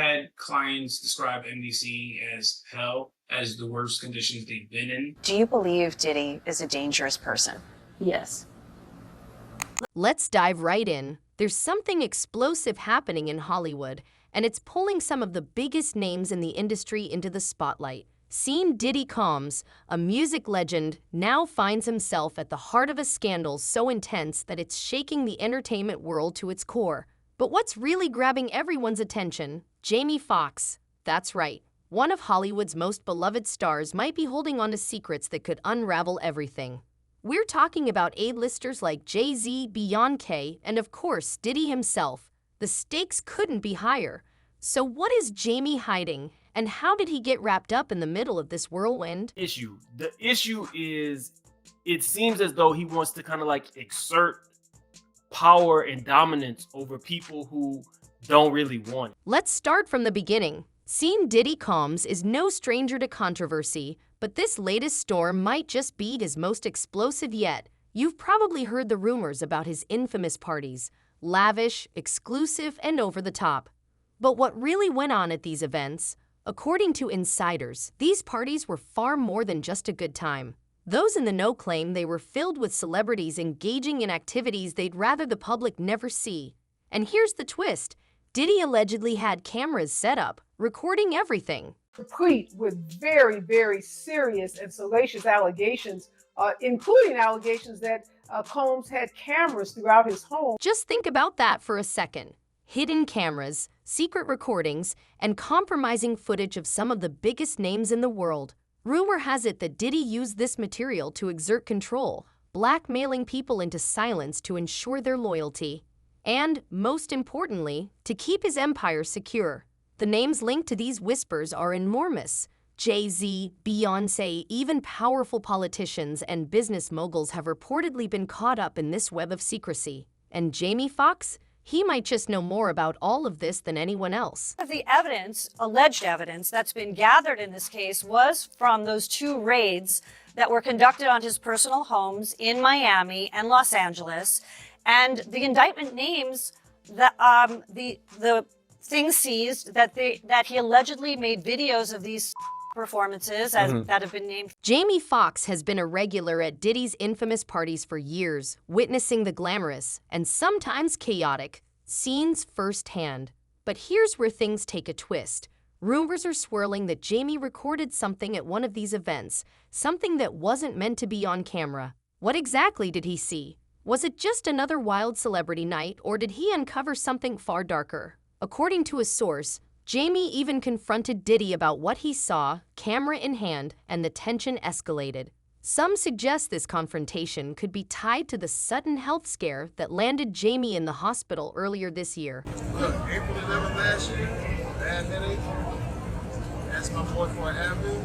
had clients describe NBC as hell, as the worst conditions they've been in. Do you believe Diddy is a dangerous person? Yes. Let's dive right in. There's something explosive happening in Hollywood, and it's pulling some of the biggest names in the industry into the spotlight. Seeing Diddy Combs, a music legend, now finds himself at the heart of a scandal so intense that it's shaking the entertainment world to its core. But what's really grabbing everyone's attention? Jamie Foxx. That's right. One of Hollywood's most beloved stars might be holding on to secrets that could unravel everything. We're talking about A-listers like Jay-Z, Beyonce, and of course, Diddy himself. The stakes couldn't be higher. So what is Jamie hiding, and how did he get wrapped up in the middle of this whirlwind? The issue is, it seems as though he wants to kind of like exert power and dominance over people who don't really want it. Let's start from the beginning. Seeing Diddy Combs is no stranger to controversy, but this latest storm might just be his most explosive yet. You've probably heard the rumors about his infamous parties, lavish, exclusive, and over the top. But what really went on at these events? According to insiders, these parties were far more than just a good time. Those in the know claim they were filled with celebrities engaging in activities they'd rather the public never see. And here's the twist. Diddy allegedly had cameras set up, recording everything. Complete with very, very serious and salacious allegations, including allegations that Combs had cameras throughout his home. Just think about that for a second. Hidden cameras, secret recordings, and compromising footage of some of the biggest names in the world. Rumor has it that Diddy used this material to exert control, blackmailing people into silence to ensure their loyalty. And, most importantly, to keep his empire secure. The names linked to these whispers are enormous. Jay-Z, Beyonce, even powerful politicians and business moguls have reportedly been caught up in this web of secrecy. And Jamie Foxx? He might just know more about all of this than anyone else. The evidence, alleged evidence, that's been gathered in this case was from those 2 raids that were conducted on his personal homes in Miami and Los Angeles. And the indictment names the things seized that he allegedly made videos of these performances that have been named. Jamie Foxx has been a regular at Diddy's infamous parties for years, witnessing the glamorous and sometimes chaotic scenes firsthand. But here's where things take a twist. Rumors are swirling that Jamie recorded something at one of these events, something that wasn't meant to be on camera. What exactly did he see? Was it just another wild celebrity night, or did he uncover something far darker? According to a source, Jamie even confronted Diddy about what he saw, camera in hand, and the tension escalated. Some suggest this confrontation could be tied to the sudden health scare that landed Jamie in the hospital earlier this year. Look, April 11th last year, bad headache. Asked my boy for an Advil.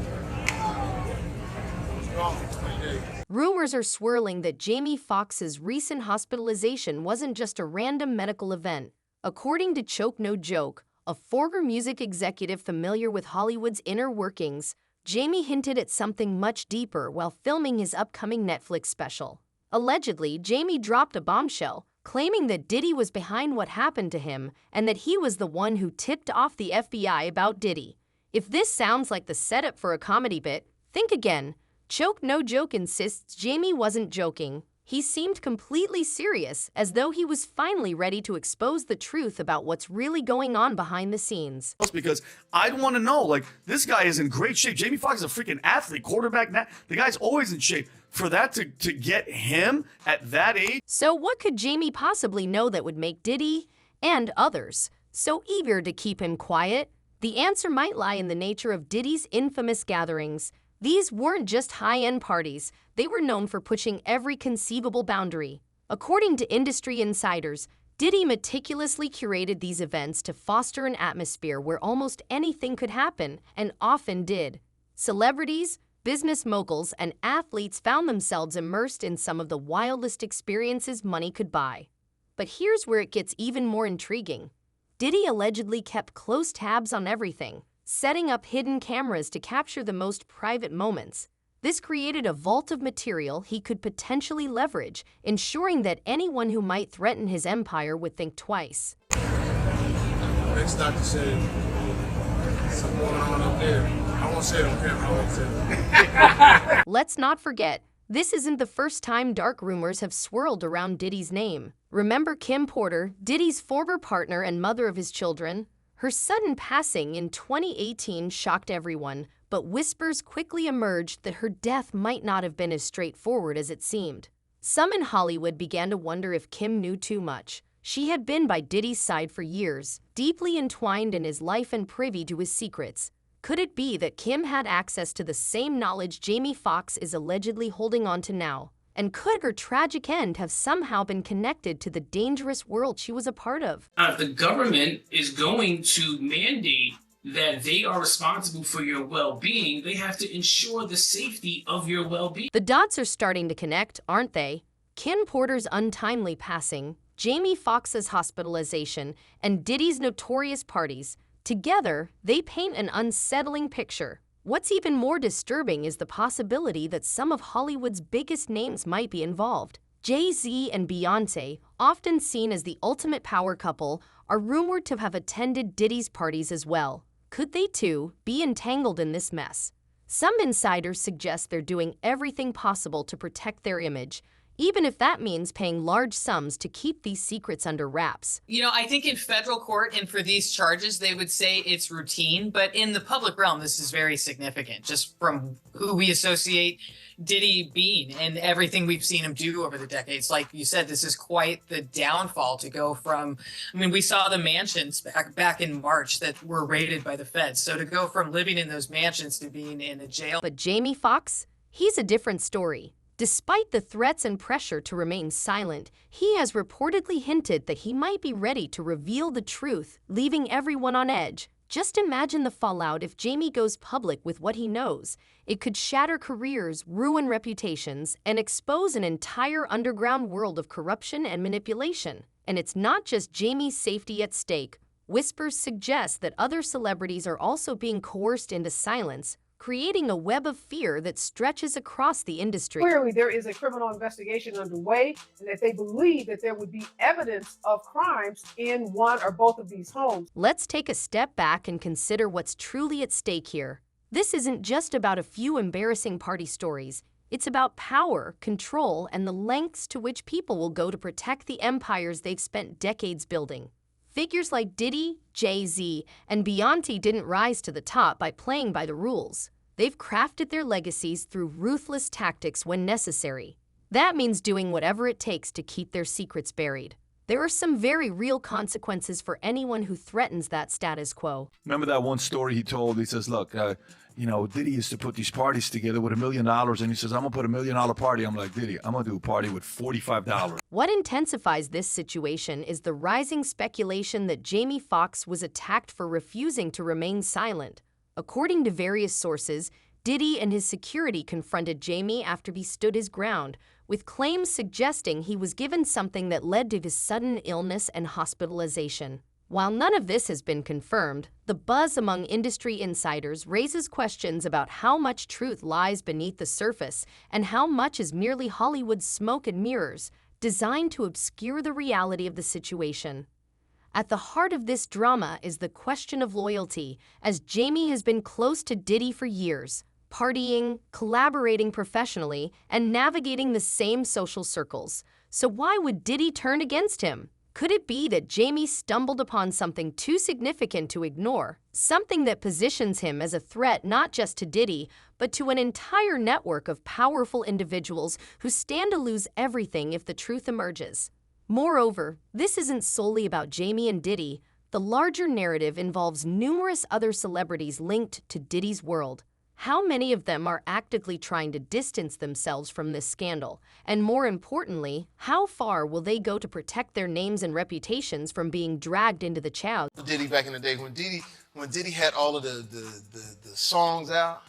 Was gone for 20 days. Rumors are swirling that Jamie Foxx's recent hospitalization wasn't just a random medical event. According to Choke No Joke, a former music executive familiar with Hollywood's inner workings, Jamie hinted at something much deeper while filming his upcoming Netflix special. Allegedly, Jamie dropped a bombshell, claiming that Diddy was behind what happened to him and that he was the one who tipped off the FBI about Diddy. If this sounds like the setup for a comedy bit, think again. Choke No Joke insists Jamie wasn't joking. He seemed completely serious, as though he was finally ready to expose the truth about what's really going on behind the scenes. Because I'd want to know, like, this guy is in great shape. Jamie Foxx is a freaking athlete, quarterback. The guy's always in shape. For that to get him at that age. So what could Jamie possibly know that would make Diddy and others so eager to keep him quiet? The answer might lie in the nature of Diddy's infamous gatherings. These weren't just high-end parties. They were known for pushing every conceivable boundary. According to industry insiders, Diddy meticulously curated these events to foster an atmosphere where almost anything could happen, and often did. Celebrities, business moguls, and athletes found themselves immersed in some of the wildest experiences money could buy. But here's where it gets even more intriguing. Diddy allegedly kept close tabs on everything, setting up hidden cameras to capture the most private moments. This created a vault of material he could potentially leverage, ensuring that anyone who might threaten his empire would think twice. Been ex-doctor said something going on up there. I won't say it on camera. I won't say it. Let's not forget, this isn't the first time dark rumors have swirled around Diddy's name. Remember Kim Porter, Diddy's former partner and mother of his children? Her sudden passing in 2018 shocked everyone, but whispers quickly emerged that her death might not have been as straightforward as it seemed. Some in Hollywood began to wonder if Kim knew too much. She had been by Diddy's side for years, deeply entwined in his life and privy to his secrets. Could it be that Kim had access to the same knowledge Jamie Foxx is allegedly holding on to now? And could her tragic end have somehow been connected to the dangerous world she was a part of? If the government is going to mandate that they are responsible for your well-being, they have to ensure the safety of your well-being. The dots are starting to connect, aren't they? Kim Porter's untimely passing, Jamie Foxx's hospitalization, and Diddy's notorious parties. Together, they paint an unsettling picture. What's even more disturbing is the possibility that some of Hollywood's biggest names might be involved. Jay-Z and Beyoncé, often seen as the ultimate power couple, are rumored to have attended Diddy's parties as well. Could they too be entangled in this mess? Some insiders suggest they're doing everything possible to protect their image, even if that means paying large sums to keep these secrets under wraps. You know, I think in federal court and for these charges, they would say it's routine, but in the public realm, this is very significant, just from who we associate Diddy being and everything we've seen him do over the decades. Like you said, this is quite the downfall to go from, I mean, we saw the mansions back in March that were raided by the feds. So to go from living in those mansions to being in a jail. But Jamie Foxx, he's a different story. Despite the threats and pressure to remain silent, he has reportedly hinted that he might be ready to reveal the truth, leaving everyone on edge. Just imagine the fallout if Jamie goes public with what he knows. It could shatter careers, ruin reputations, and expose an entire underground world of corruption and manipulation. And it's not just Jamie's safety at stake. Whispers suggest that other celebrities are also being coerced into silence, creating a web of fear that stretches across the industry. Clearly, there is a criminal investigation underway, and that they believe that there would be evidence of crimes in one or both of these homes. Let's take a step back and consider what's truly at stake here. This isn't just about a few embarrassing party stories. It's about power, control, and the lengths to which people will go to protect the empires they've spent decades building. Figures like Diddy, Jay-Z, and Beyoncé didn't rise to the top by playing by the rules. They've crafted their legacies through ruthless tactics when necessary. That means doing whatever it takes to keep their secrets buried. There are some very real consequences for anyone who threatens that status quo. Remember that one story he told? He says, look, Diddy used to put these parties together with $1 million, and he says, I'm going to put $1 million party. I'm like, Diddy, I'm going to do a party with $45. What intensifies this situation is the rising speculation that Jamie Foxx was attacked for refusing to remain silent. According to various sources, Diddy and his security confronted Jamie after he stood his ground, with claims suggesting he was given something that led to his sudden illness and hospitalization. While none of this has been confirmed, the buzz among industry insiders raises questions about how much truth lies beneath the surface and how much is merely Hollywood's smoke and mirrors, designed to obscure the reality of the situation. At the heart of this drama is the question of loyalty, as Jamie has been close to Diddy for years, partying, collaborating professionally, and navigating the same social circles. So why would Diddy turn against him? Could it be that Jamie stumbled upon something too significant to ignore, something that positions him as a threat not just to Diddy, but to an entire network of powerful individuals who stand to lose everything if the truth emerges? Moreover, this isn't solely about Jamie and Diddy. The larger narrative involves numerous other celebrities linked to Diddy's world. How many of them are actively trying to distance themselves from this scandal? And more importantly, how far will they go to protect their names and reputations from being dragged into the chaos? Diddy back in the day, when Diddy had all of the songs out,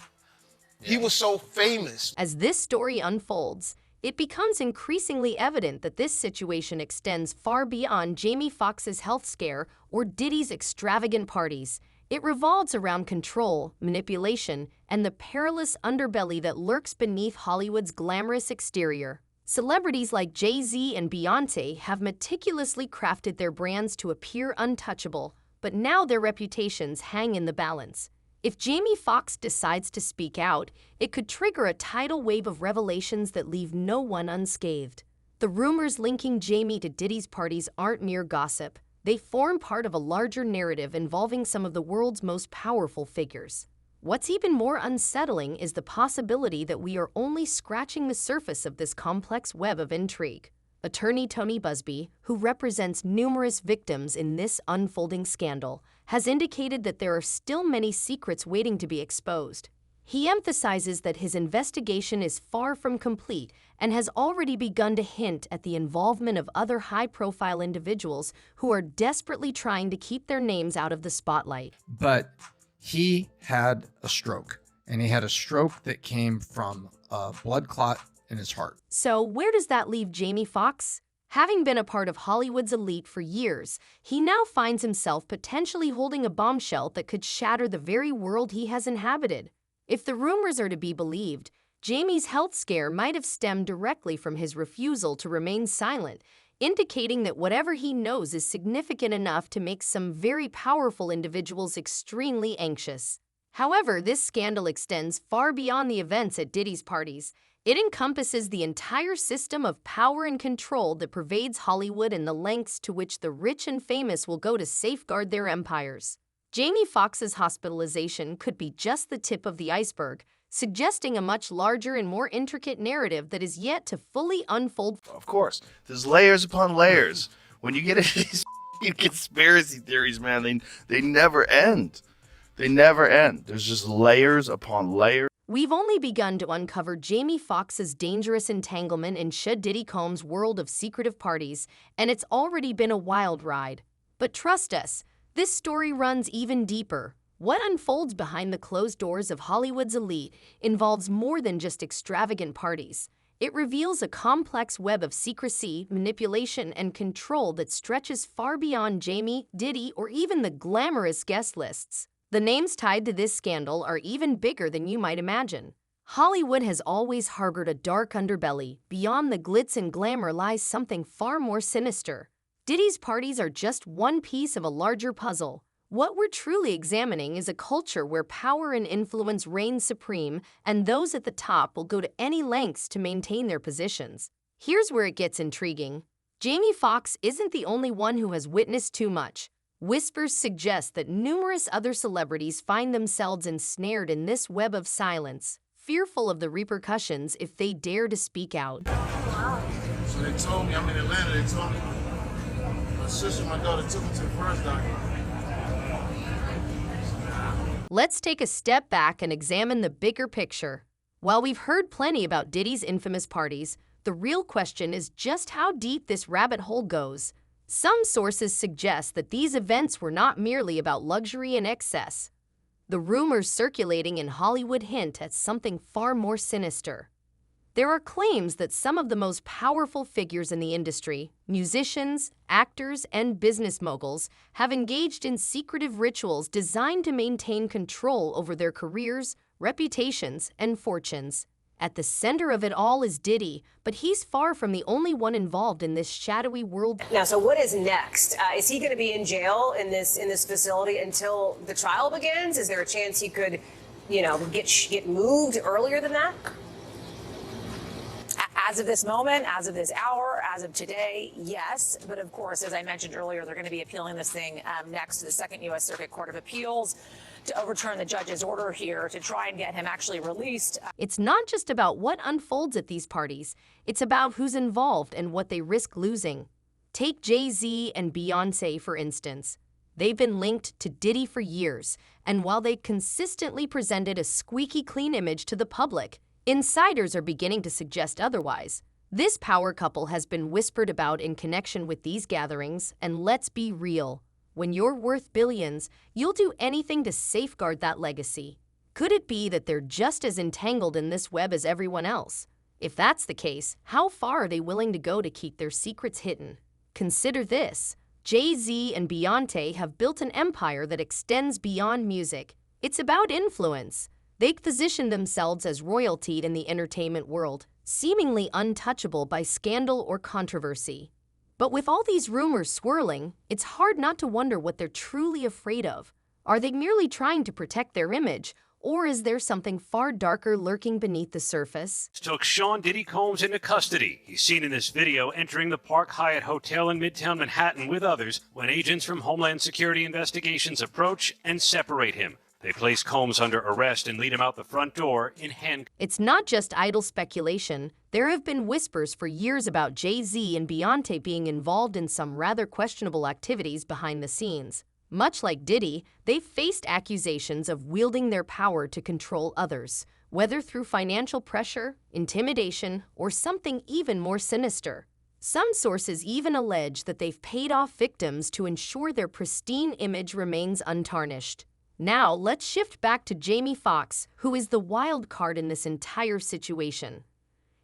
he was so famous. As this story unfolds, it becomes increasingly evident that this situation extends far beyond Jamie Foxx's health scare or Diddy's extravagant parties. It revolves around control, manipulation, and the perilous underbelly that lurks beneath Hollywood's glamorous exterior. Celebrities like Jay-Z and Beyoncé have meticulously crafted their brands to appear untouchable, but now their reputations hang in the balance. If Jamie Foxx decides to speak out, it could trigger a tidal wave of revelations that leave no one unscathed. The rumors linking Jamie to Diddy's parties aren't mere gossip. They form part of a larger narrative involving some of the world's most powerful figures. What's even more unsettling is the possibility that we are only scratching the surface of this complex web of intrigue. Attorney Tony Busby, who represents numerous victims in this unfolding scandal, has indicated that there are still many secrets waiting to be exposed. He emphasizes that his investigation is far from complete and has already begun to hint at the involvement of other high-profile individuals who are desperately trying to keep their names out of the spotlight. But he had a stroke, and he had a stroke that came from a blood clot in his heart. So where does that leave Jamie Foxx? Having been a part of Hollywood's elite for years, he now finds himself potentially holding a bombshell that could shatter the very world he has inhabited. If the rumors are to be believed, Jamie's health scare might have stemmed directly from his refusal to remain silent, indicating that whatever he knows is significant enough to make some very powerful individuals extremely anxious. However, this scandal extends far beyond the events at Diddy's parties. It encompasses the entire system of power and control that pervades Hollywood and the lengths to which the rich and famous will go to safeguard their empires. Jamie Foxx's hospitalization could be just the tip of the iceberg, suggesting a much larger and more intricate narrative that is yet to fully unfold. Of course, there's layers upon layers. When you get into these conspiracy theories, man, they never end. They never end. There's just layers upon layers. We've only begun to uncover Jamie Foxx's dangerous entanglement in Diddy Combs' world of secretive parties, and it's already been a wild ride. But trust us, this story runs even deeper. What unfolds behind the closed doors of Hollywood's elite involves more than just extravagant parties. It reveals a complex web of secrecy, manipulation, and control that stretches far beyond Jamie, Diddy, or even the glamorous guest lists. The names tied to this scandal are even bigger than you might imagine. Hollywood has always harbored a dark underbelly. Beyond the glitz and glamour lies something far more sinister. Diddy's parties are just one piece of a larger puzzle. What we're truly examining is a culture where power and influence reign supreme, and those at the top will go to any lengths to maintain their positions. Here's where it gets intriguing. Jamie Foxx isn't the only one who has witnessed too much. Whispers suggest that numerous other celebrities find themselves ensnared in this web of silence, fearful of the repercussions if they dare to speak out. So they told me, I'm in Atlanta, they told me my sister and my daughter took me to the first doctor. Let's take a step back and examine the bigger picture. While we've heard plenty about Diddy's infamous parties, the real question is just how deep this rabbit hole goes. Some sources suggest that these events were not merely about luxury and excess. The rumors circulating in Hollywood hint at something far more sinister. There are claims that some of the most powerful figures in the industry, musicians, actors, and business moguls, have engaged in secretive rituals designed to maintain control over their careers, reputations, and fortunes. At the center of it all is Diddy, but he's far from the only one involved in this shadowy world. Now, so what is next? Is he going to be in jail in this facility until the trial begins? Is there a chance he could, get moved earlier than that? As of this moment, as of this hour, as of today, yes. But of course, as I mentioned earlier, they're going to be appealing this thing next to the Second U.S. Circuit Court of Appeals to overturn the judge's order here to try and get him actually released. It's not just about what unfolds at these parties. It's about who's involved and what they risk losing. Take Jay-Z and Beyoncé, for instance. They've been linked to Diddy for years, and while they consistently presented a squeaky clean image to the public, insiders are beginning to suggest otherwise. This power couple has been whispered about in connection with these gatherings, and let's be real. When you're worth billions, you'll do anything to safeguard that legacy. Could it be that they're just as entangled in this web as everyone else? If that's the case, how far are they willing to go to keep their secrets hidden? Consider this. Jay-Z and Beyoncé have built an empire that extends beyond music. It's about influence. They position themselves as royalty in the entertainment world, seemingly untouchable by scandal or controversy. But with all these rumors swirling, it's hard not to wonder what they're truly afraid of. Are they merely trying to protect their image, or is there something far darker lurking beneath the surface? Took Sean Diddy Combs into custody. He's seen in this video entering the Park Hyatt Hotel in Midtown Manhattan with others when agents from Homeland Security Investigations approach and separate him. They place Combs under arrest and lead him out the front door in handcuffs. It's not just idle speculation. There have been whispers for years about Jay-Z and Beyonce being involved in some rather questionable activities behind the scenes. Much like Diddy, they've faced accusations of wielding their power to control others, whether through financial pressure, intimidation, or something even more sinister. Some sources even allege that they've paid off victims to ensure their pristine image remains untarnished. Now, let's shift back to Jamie Foxx, who is the wild card in this entire situation.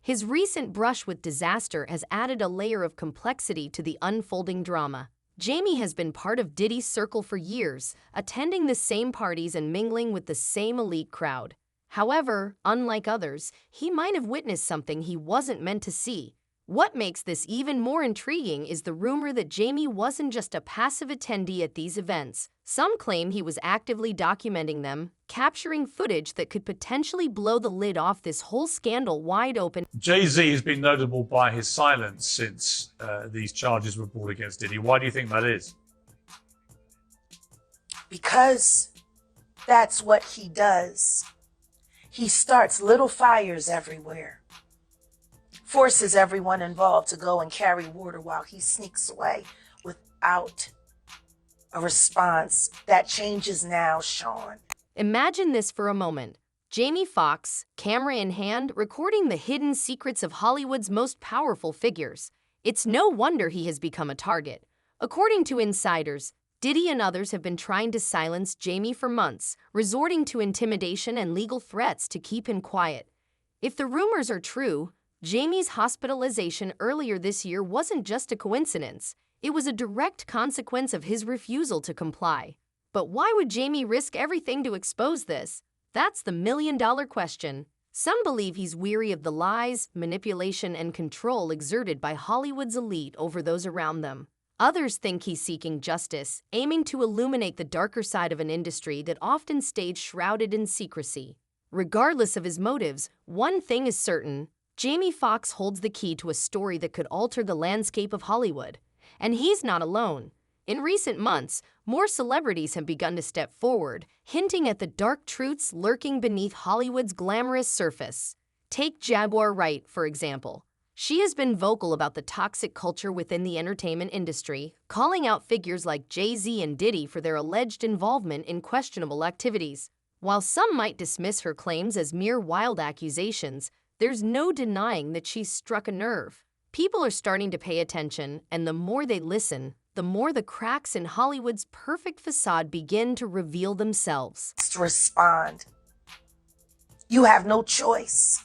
His recent brush with disaster has added a layer of complexity to the unfolding drama. Jamie has been part of Diddy's circle for years, attending the same parties and mingling with the same elite crowd. However, unlike others, he might have witnessed something he wasn't meant to see. What makes this even more intriguing is the rumor that Jamie wasn't just a passive attendee at these events. Some claim he was actively documenting them, capturing footage that could potentially blow the lid off this whole scandal wide open. Jay-Z has been notable by his silence since these charges were brought against Diddy. Why do you think that is? Because that's what he does. He starts little fires everywhere. Forces everyone involved to go and carry water while he sneaks away without a response. That changes now, Sean. Imagine this for a moment. Jamie Foxx, camera in hand, recording the hidden secrets of Hollywood's most powerful figures. It's no wonder he has become a target. According to insiders, Diddy and others have been trying to silence Jamie for months, resorting to intimidation and legal threats to keep him quiet. If the rumors are true, Jamie's hospitalization earlier this year wasn't just a coincidence. It was a direct consequence of his refusal to comply. But why would Jamie risk everything to expose this? That's the million-dollar question. Some believe he's weary of the lies, manipulation, and control exerted by Hollywood's elite over those around them. Others think he's seeking justice, aiming to illuminate the darker side of an industry that often stayed shrouded in secrecy. Regardless of his motives, one thing is certain. Jamie Foxx holds the key to a story that could alter the landscape of Hollywood. And he's not alone. In recent months, more celebrities have begun to step forward, hinting at the dark truths lurking beneath Hollywood's glamorous surface. Take Jaguar Wright, for example. She has been vocal about the toxic culture within the entertainment industry, calling out figures like Jay-Z and Diddy for their alleged involvement in questionable activities. While some might dismiss her claims as mere wild accusations, there's no denying that she's struck a nerve. People are starting to pay attention, and the more they listen, the more the cracks in Hollywood's perfect facade begin to reveal themselves. To respond. You have no choice.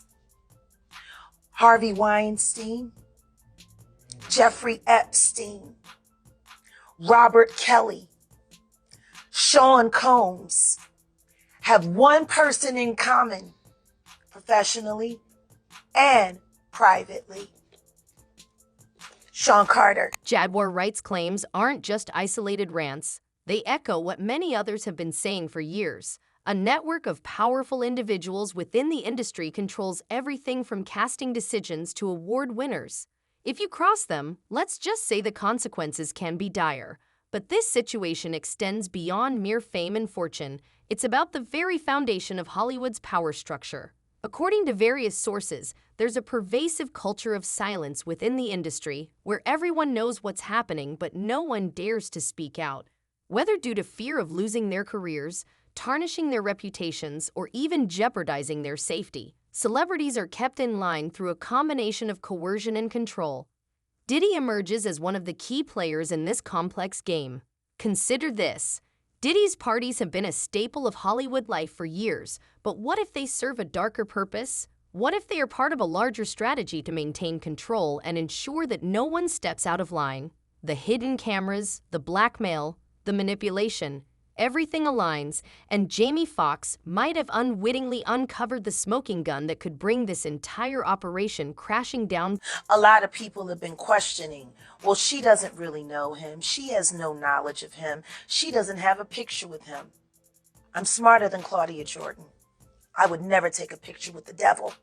Harvey Weinstein, Jeffrey Epstein, Robert Kelly, Sean Combs have one person in common, professionally and privately. Sean Carter. Jaguar Wright's claims aren't just isolated rants. They echo what many others have been saying for years. A network of powerful individuals within the industry controls everything from casting decisions to award winners. If you cross them, let's just say the consequences can be dire. But this situation extends beyond mere fame and fortune. It's about the very foundation of Hollywood's power structure. According to various sources, there's a pervasive culture of silence within the industry where everyone knows what's happening but no one dares to speak out. Whether due to fear of losing their careers, tarnishing their reputations, or even jeopardizing their safety, celebrities are kept in line through a combination of coercion and control. Diddy emerges as one of the key players in this complex game. Consider this. Diddy's parties have been a staple of Hollywood life for years, but what if they serve a darker purpose? What if they are part of a larger strategy to maintain control and ensure that no one steps out of line? The hidden cameras, the blackmail, the manipulation. everything aligns, and Jamie Foxx might have unwittingly uncovered the smoking gun that could bring this entire operation crashing down. A lot of people have been questioning, well, she doesn't really know him. She has no knowledge of him. She doesn't have a picture with him. I'm smarter than Claudia Jordan. I would never take a picture with the devil.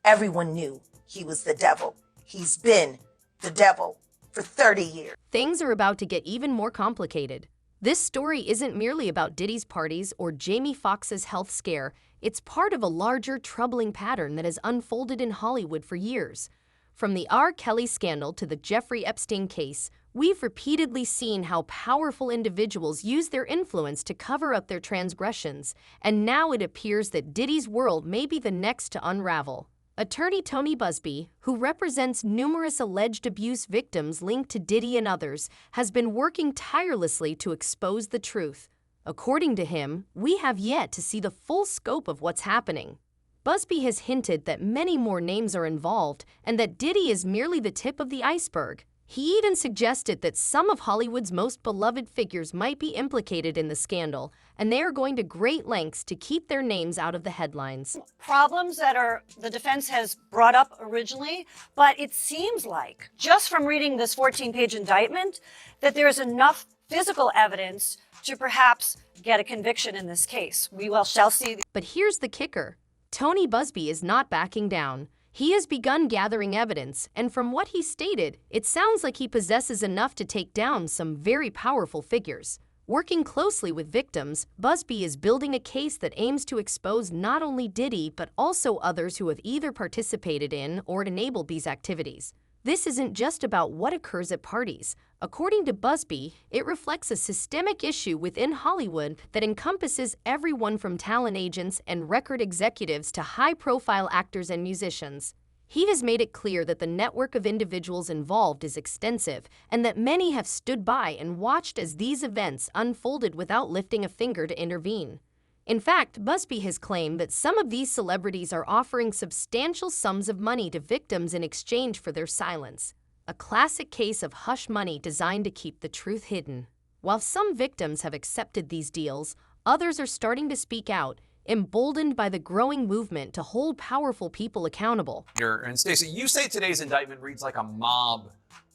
Everyone knew he was the devil. He's been the devil for 30 years. Things are about to get even more complicated. This story isn't merely about Diddy's parties or Jamie Foxx's health scare. It's part of a larger, troubling pattern that has unfolded in Hollywood for years. From the R. Kelly scandal to the Jeffrey Epstein case, we've repeatedly seen how powerful individuals use their influence to cover up their transgressions, and now it appears that Diddy's world may be the next to unravel. Attorney Tony Buzbee, who represents numerous alleged abuse victims linked to Diddy and others, has been working tirelessly to expose the truth. According to him, we have yet to see the full scope of what's happening. Buzbee has hinted that many more names are involved and that Diddy is merely the tip of the iceberg. He even suggested that some of Hollywood's most beloved figures might be implicated in the scandal, and they are going to great lengths to keep their names out of the headlines. Problems that the defense has brought up originally, but it seems like, just from reading this 14-page indictment, that there's enough physical evidence to perhaps get a conviction in this case. We shall see. But here's the kicker. Tony Buzbee is not backing down. He has begun gathering evidence, and from what he stated, it sounds like he possesses enough to take down some very powerful figures. Working closely with victims, Buzbee is building a case that aims to expose not only Diddy, but also others who have either participated in or enabled these activities. This isn't just about what occurs at parties. According to Buzbee, it reflects a systemic issue within Hollywood that encompasses everyone from talent agents and record executives to high-profile actors and musicians. He has made it clear that the network of individuals involved is extensive and that many have stood by and watched as these events unfolded without lifting a finger to intervene. In fact, Buzbee has claimed that some of these celebrities are offering substantial sums of money to victims in exchange for their silence. A classic case of hush money designed to keep the truth hidden. While some victims have accepted these deals, others are starting to speak out, emboldened by the growing movement to hold powerful people accountable. And Stacey, you say today's indictment reads like a mob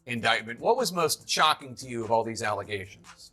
indictment. What was most shocking to you of all these allegations?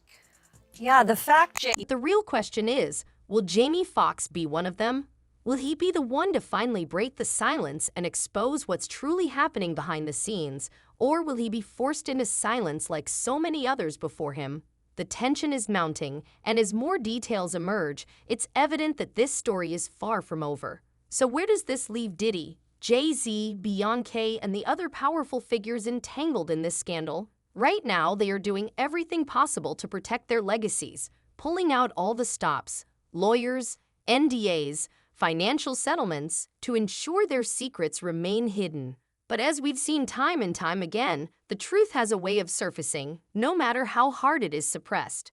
Yeah, The real question is, will Jamie Foxx be one of them? Will he be the one to finally break the silence and expose what's truly happening behind the scenes? Or will he be forced into silence like so many others before him? The tension is mounting, and as more details emerge, it's evident that this story is far from over. So where does this leave Diddy, Jay-Z, Beyonce, and the other powerful figures entangled in this scandal? Right now, they are doing everything possible to protect their legacies, pulling out all the stops, lawyers, NDAs, financial settlements, to ensure their secrets remain hidden. But as we've seen time and time again, the truth has a way of surfacing, no matter how hard it is suppressed.